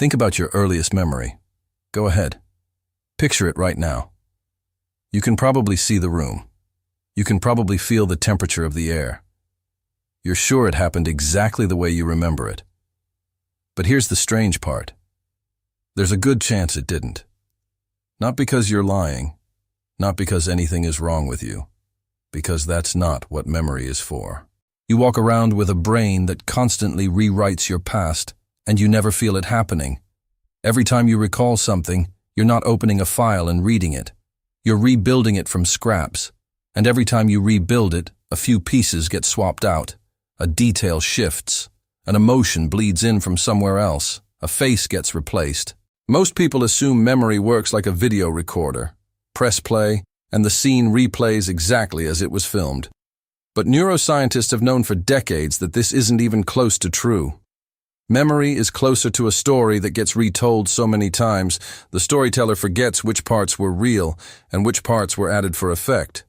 Think about your earliest memory. Go ahead. Picture it right now. You can probably see the room. You can probably feel the temperature of the air. You're sure it happened exactly the way you remember it. But here's the strange part. There's a good chance it didn't. Not because you're lying, not because anything is wrong with you, because that's not what memory is for. You walk around with a brain that constantly rewrites your past, and you never feel it happening. Every time you recall something, you're not opening a file and reading it. You're rebuilding it from scraps, and every time you rebuild it, a few pieces get swapped out, a detail shifts, an emotion bleeds in from somewhere else, a face gets replaced. Most people assume memory works like a video recorder. Press play, and the scene replays exactly as it was filmed. But neuroscientists have known for decades that this isn't even close to true. Memory is closer to a story that gets retold so many times, the storyteller forgets which parts were real and which parts were added for effect.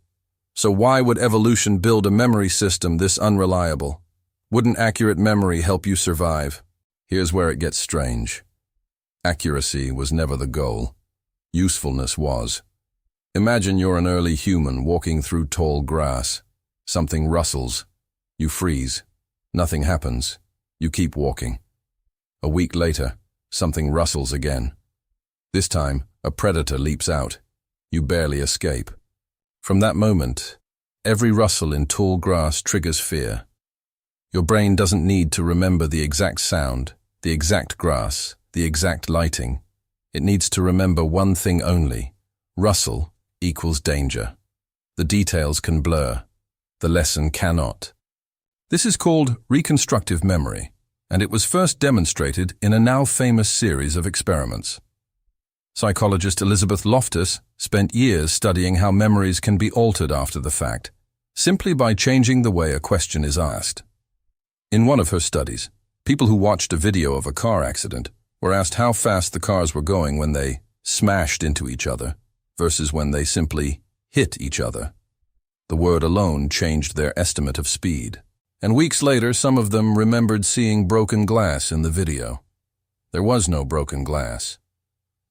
So why would evolution build a memory system this unreliable? Wouldn't accurate memory help you survive? Here's where it gets strange. Accuracy was never the goal. Usefulness was. Imagine you're an early human walking through tall grass. Something rustles. You freeze. Nothing happens. You keep walking. A week later, something rustles again. This time, a predator leaps out. You barely escape. From that moment, every rustle in tall grass triggers fear. Your brain doesn't need to remember the exact sound, the exact grass, the exact lighting. It needs to remember one thing only. Rustle equals danger. The details can blur. The lesson cannot. This is called reconstructive memory, and it was first demonstrated in a now famous series of experiments. Psychologist Elizabeth Loftus spent years studying how memories can be altered after the fact, simply by changing the way a question is asked. In one of her studies, people who watched a video of a car accident were asked how fast the cars were going when they smashed into each other versus when they simply hit each other. The word alone changed their estimate of speed. And weeks later, some of them remembered seeing broken glass in the video. There was no broken glass.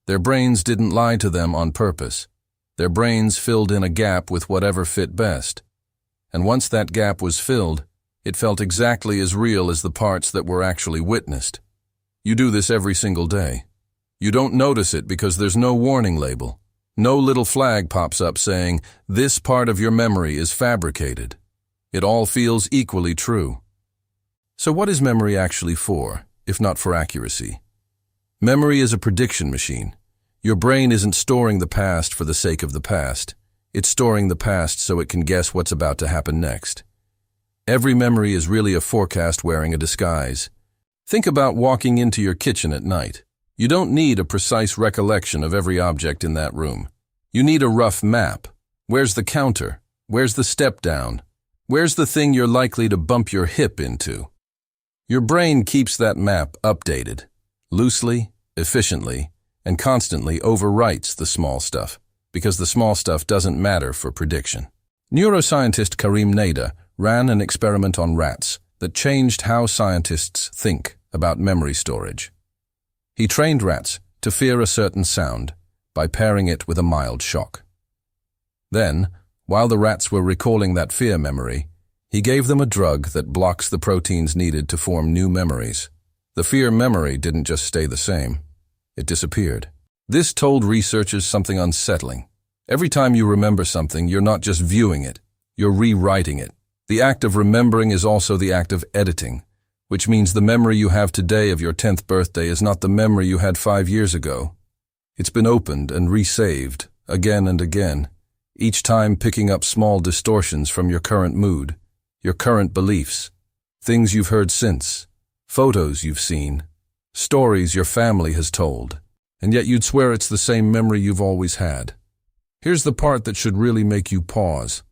Their brains didn't lie to them on purpose. Their brains filled in a gap with whatever fit best. And once that gap was filled, it felt exactly as real as the parts that were actually witnessed. You do this every single day. You don't notice it because there's no warning label. No little flag pops up saying, "This part of your memory is fabricated." It all feels equally true. So what is memory actually for, if not for accuracy? Memory is a prediction machine. Your brain isn't storing the past for the sake of the past. It's storing the past so it can guess what's about to happen next. Every memory is really a forecast wearing a disguise. Think about walking into your kitchen at night. You don't need a precise recollection of every object in that room. You need a rough map. Where's the counter? Where's the step down? Where's the thing you're likely to bump your hip into? Your brain keeps that map updated, loosely, efficiently, and constantly overwrites the small stuff, because the small stuff doesn't matter for prediction. Neuroscientist Karim Nader ran an experiment on rats that changed how scientists think about memory storage. He trained rats to fear a certain sound by pairing it with a mild shock. Then, while the rats were recalling that fear memory, he gave them a drug that blocks the proteins needed to form new memories. The fear memory didn't just stay the same. It disappeared. This told researchers something unsettling. Every time you remember something, you're not just viewing it, you're rewriting it. The act of remembering is also the act of editing, which means the memory you have today of your 10th birthday is not the memory you had 5 years ago. It's been opened and resaved again and again, each time picking up small distortions from your current mood, your current beliefs, things you've heard since, photos you've seen, stories your family has told, and yet you'd swear it's the same memory you've always had. Here's the part that should really make you pause.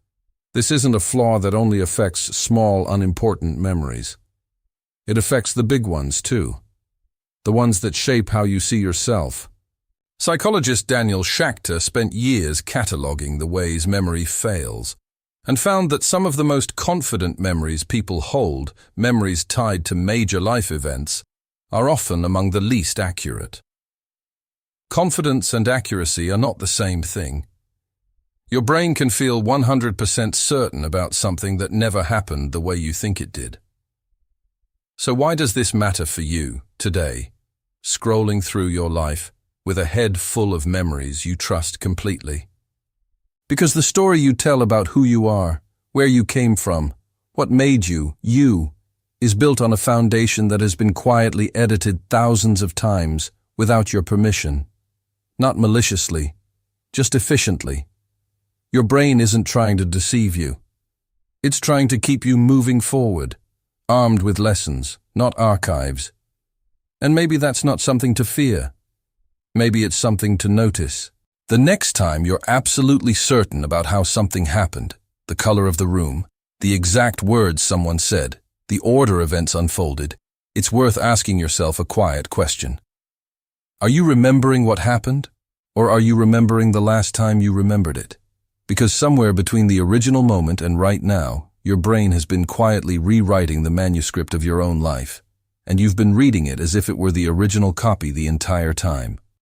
This isn't a flaw that only affects small, unimportant memories. It affects the big ones, too. The ones that shape how you see yourself. Psychologist Daniel Schacter spent years cataloging the ways memory fails, and found that some of the most confident memories people hold, memories tied to major life events, are often among the least accurate. Confidence and accuracy are not the same thing. Your brain can feel 100% certain about something that never happened the way you think it did. So why does this matter for you, today, scrolling through your life with a head full of memories you trust completely? Because the story you tell about who you are, where you came from, what made you, is built on a foundation that has been quietly edited thousands of times without your permission. Not maliciously, just efficiently. Your brain isn't trying to deceive you. It's trying to keep you moving forward, armed with lessons, not archives. And maybe that's not something to fear. Maybe it's something to notice. The next time you're absolutely certain about how something happened, the color of the room, the exact words someone said, the order events unfolded, it's worth asking yourself a quiet question. Are you remembering what happened, or are you remembering the last time you remembered it? Because somewhere between the original moment and right now, your brain has been quietly rewriting the manuscript of your own life, and you've been reading it as if it were the original copy the entire time.